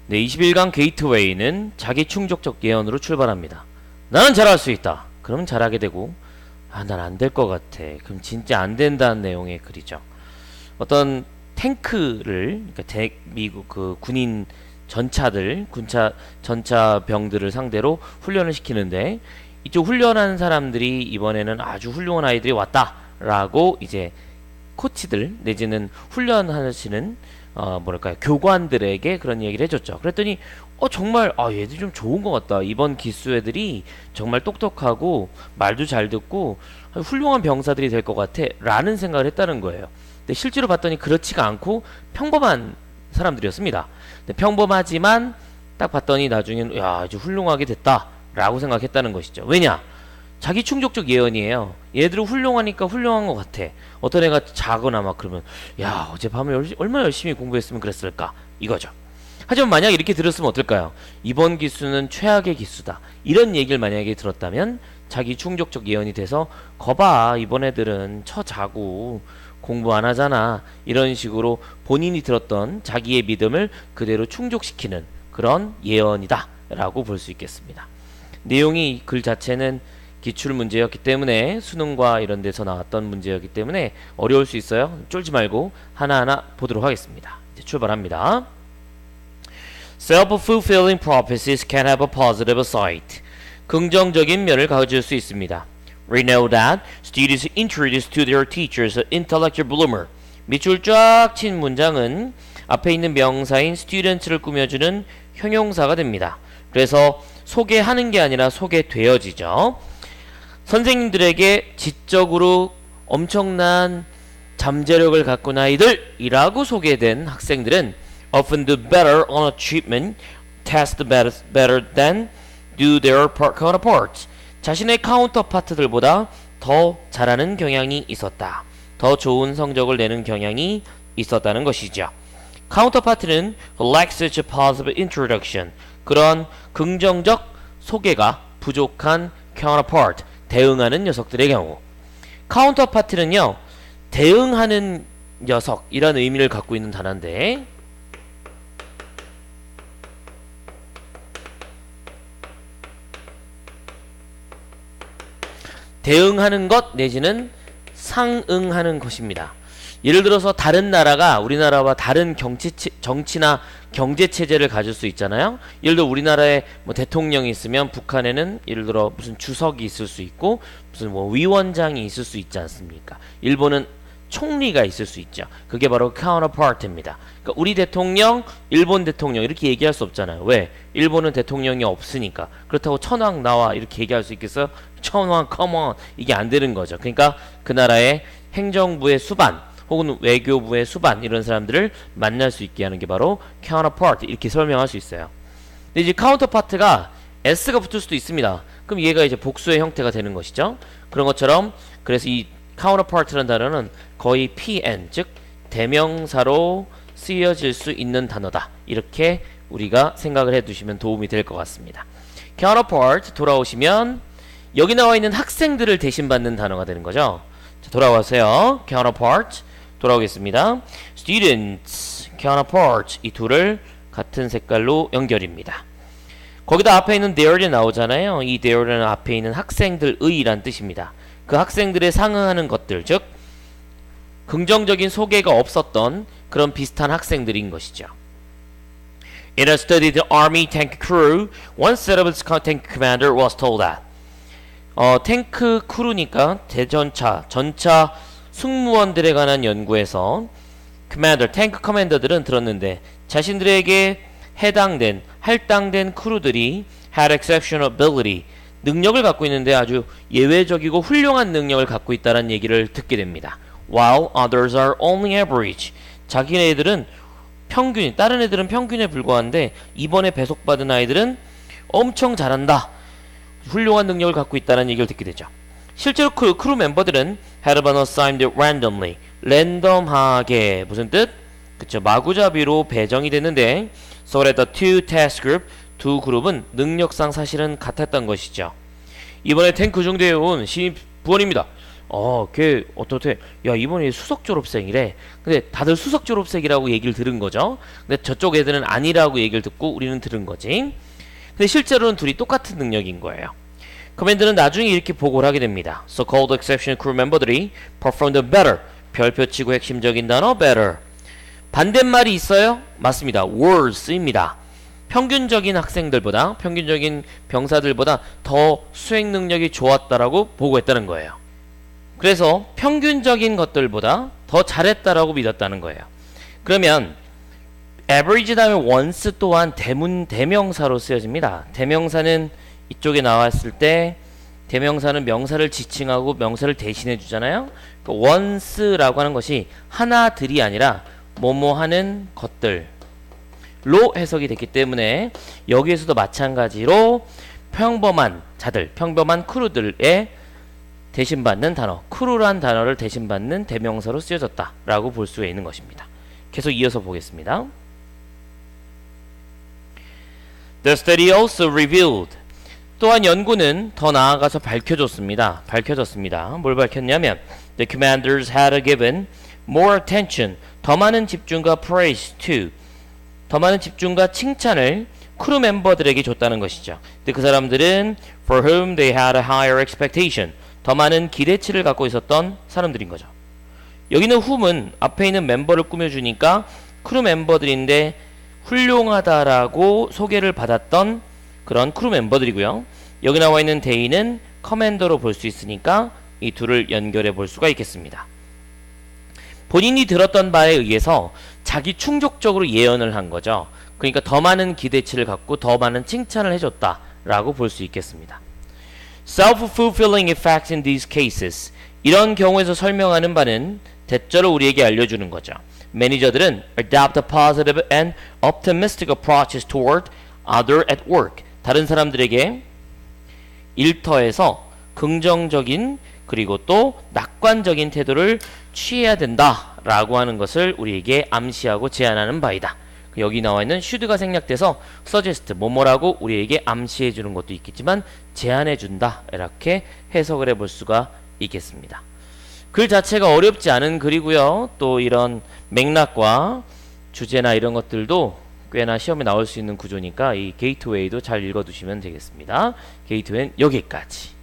네, 21강 게이트웨이는 자기 충족적 예언으로 출발합니다. 나는 잘할 수 있다. 그러면 잘하게 되고, 난 안 될 것 같아. 그럼 진짜 안 된다는 내용의 글이죠. 어떤 탱크를, 그러니까 미국 그 군인 전차들, 전차병들을 상대로 훈련을 시키는데, 이쪽 훈련하는 사람들이 이번에는 아주 훌륭한 아이들이 왔다라고 이제 코치들 내지는 훈련하시는 뭐랄까요, 교관들에게 그런 얘기를 해줬죠. 그랬더니 정말 얘들 좀 좋은 것 같다. 이번 기수 애들이 정말 똑똑하고 말도 잘 듣고 훌륭한 병사들이 될 것 같아 라는 생각을 했다는 거예요. 근데 실제로 봤더니 그렇지가 않고 평범한 사람들이었습니다. 근데 평범하지만 딱 봤더니 나중에는 아주 훌륭하게 됐다 라고 생각했다는 것이죠. 왜냐? 자기 충족적 예언이에요. 얘들은 훌륭하니까 훌륭한 것 같아. 어떤 애가 자거나 막 그러면 어젯밤에 얼마나 열심히 공부했으면 그랬을까 이거죠. 하지만 만약 이렇게 들었으면 어떨까요? 이번 기수는 최악의 기수다, 이런 얘기를 만약에 들었다면 자기 충족적 예언이 돼서 거봐, 이번 애들은 자고 공부 안 하잖아, 이런 식으로 본인이 들었던 자기의 믿음을 그대로 충족시키는 그런 예언이다 라고 볼 수 있겠습니다. 내용이 글 자체는 기출 문제였기 때문에, 수능과 이런 데서 나왔던 문제였기 때문에 어려울 수 있어요. 쫄지 말고 하나하나 보도록 하겠습니다. 이제 출발합니다. Self-fulfilling prophecies can have a positive side. 긍정적인 면을 가질 수 있습니다. We know that students introduced to their teachers an intellectual bloomer. 밑줄 쫙 친 문장은 앞에 있는 명사인 students를 꾸며주는 형용사가 됩니다. 그래서 소개하는 게 아니라 소개되어지죠. 선생님들에게 지적으로 엄청난 잠재력을 갖고 아이들이라고 소개된 학생들은 often do better on achievement test better than do their counterparts. 자신의 카운터파트들보다 더 잘하는 경향이 있었다. 더 좋은 성적을 내는 경향이 있었다는 것이죠. 카운터파트는 lacks such a positive introduction. 그런 긍정적 소개가 부족한 counterpart, 대응하는 녀석들의 경우. 카운터파트는요, 대응하는 녀석 이런 의미를 갖고 있는 단어인데, 대응하는 것 내지는 상응하는 것입니다. 예를 들어서 다른 나라가 우리나라와 다른 정치나 경제 체제를 가질 수 있잖아요. 예를 들어 우리나라에 뭐 대통령이 있으면 북한에는 예를 들어 무슨 주석이 있을 수 있고 무슨 뭐 위원장이 있을 수 있지 않습니까? 일본은 총리가 있을 수 있죠. 그게 바로 counterpart입니다. 그러니까 우리 대통령, 일본 대통령 이렇게 얘기할 수 없잖아요. 왜? 일본은 대통령이 없으니까. 그렇다고 천황 나와 이렇게 얘기할 수 있겠어요? 천황 come on, 이게 안 되는 거죠. 그러니까 그 나라의 행정부의 수반 혹은 외교부의 수반 이런 사람들을 만날 수 있게 하는 게 바로 counterpart, 이렇게 설명할 수 있어요. 근데 이제 counterpart가 s가 붙을 수도 있습니다. 그럼 얘가 이제 복수의 형태가 되는 것이죠. 그런 것처럼 그래서 이 counterpart라는 단어는 거의 pn, 즉 대명사로 쓰여질 수 있는 단어다, 이렇게 우리가 생각을 해두시면 도움이 될 것 같습니다. counterpart 돌아오시면 여기 나와 있는 학생들을 대신받는 단어가 되는 거죠. 자, 돌아와서요. counterpart 돌아오겠습니다. students, counterpart 이 둘을 같은 색깔로 연결입니다. 거기다 앞에 있는 there이 나오잖아요. 이 there는 앞에 있는 학생들의 란 뜻입니다. 그 학생들의 상응하는 것들, 즉 긍정적인 소개가 없었던 그런 비슷한 학생들인 것이죠. In a study, the army tank crew, one set of its tank commander was told that 탱크 크루니까 전차 승무원들에 관한 연구에서 commander, 탱크 커맨더들은 들었는데 자신들에게 할당된 크루들이 had exceptional ability, 능력을 갖고 있는데 아주 예외적이고 훌륭한 능력을 갖고 있다는 얘기를 듣게 됩니다. While others are only average, 자기네들은 다른 애들은 평균에 불과한데 이번에 배속받은 아이들은 엄청 잘한다, 훌륭한 능력을 갖고 있다는 얘기를 듣게 되죠. 실제로 크루 멤버들은 had been assigned randomly, 랜덤하게, 무슨 뜻? 그쵸, 마구잡이로 배정이 됐는데 so that the two task group, 두 그룹은 능력상 사실은 같았던 것이죠. 이번에 탱크 중대에 온 신입 부원입니다. 걔 어떻게 야 이번에 수석 졸업생이래. 근데 다들 수석 졸업생이라고 얘기를 들은 거죠. 근데 저쪽 애들은 아니라고 얘기를 듣고 우리는 들은 거지. 근데 실제로는 둘이 똑같은 능력인 거예요. 커맨드는 나중에 이렇게 보고를 하게 됩니다. So-called exceptional crew member들이 performed better. 별표 치고 핵심적인 단어 better. 반대말이 있어요? 맞습니다. worse입니다. 평균적인 학생들보다, 평균적인 병사들보다 더 수행 능력이 좋았다라고 보고했다는 거예요. 그래서 평균적인 것들보다 더 잘했다라고 믿었다는 거예요. 그러면 average 다음에 once 또한 대명사로 쓰여집니다. 대명사는 이쪽에 나왔을 때 대명사는 명사를 지칭하고 명사를 대신해 주잖아요. 그러니까 once라고 하는 것이 하나들이 아니라 뭐뭐 하는 것들로 해석이 됐기 때문에 여기에서도 마찬가지로 평범한 자들, 평범한 크루들의 대신받는 단어, 크루란 단어를 대신받는 대명사로 쓰여졌다 라고 볼 수가 있는 것입니다. 계속 이어서 보겠습니다. The study also revealed. 또한 연구는 더 나아가서 밝혀졌습니다. 뭘 밝혔냐면 The commanders had given more attention. 더 많은 집중과 praise to. 더 많은 집중과 칭찬을 크루 멤버들에게 줬다는 것이죠. 근데 그 사람들은 for whom they had a higher expectation. 더 많은 기대치를 갖고 있었던 사람들인 거죠. 여기는 whom은 앞에 있는 멤버를 꾸며주니까 크루 멤버들인데 훌륭하다라고 소개를 받았던 그런 크루 멤버들이고요. 여기 나와 있는 they는 커맨더로 볼 수 있으니까 이 둘을 연결해 볼 수가 있겠습니다. 본인이 들었던 바에 의해서 자기 충족적으로 예언을 한 거죠. 그러니까 더 많은 기대치를 갖고 더 많은 칭찬을 해줬다라고 볼 수 있겠습니다. Self-fulfilling effects in these cases. 이런 경우에서 설명하는 바는 대체로 우리에게 알려주는 거죠. 매니저들은 adopt a positive and optimistic approaches toward other at work. 다른 사람들에게 일터에서 긍정적인 그리고 또 낙관적인 태도를 취해야 된다라고 하는 것을 우리에게 암시하고 제안하는 바이다. 여기 나와 있는 should가 생략돼서 suggest 뭐뭐라고 우리에게 암시해 주는 것도 있겠지만 제안해 준다 이렇게 해석을 해볼 수가 있겠습니다. 글 자체가 어렵지 않은 글이고요. 또 이런 맥락과 주제나 이런 것들도 꽤나 시험에 나올 수 있는 구조니까 이 게이트웨이도 잘 읽어두시면 되겠습니다. 게이트웨이는 여기까지.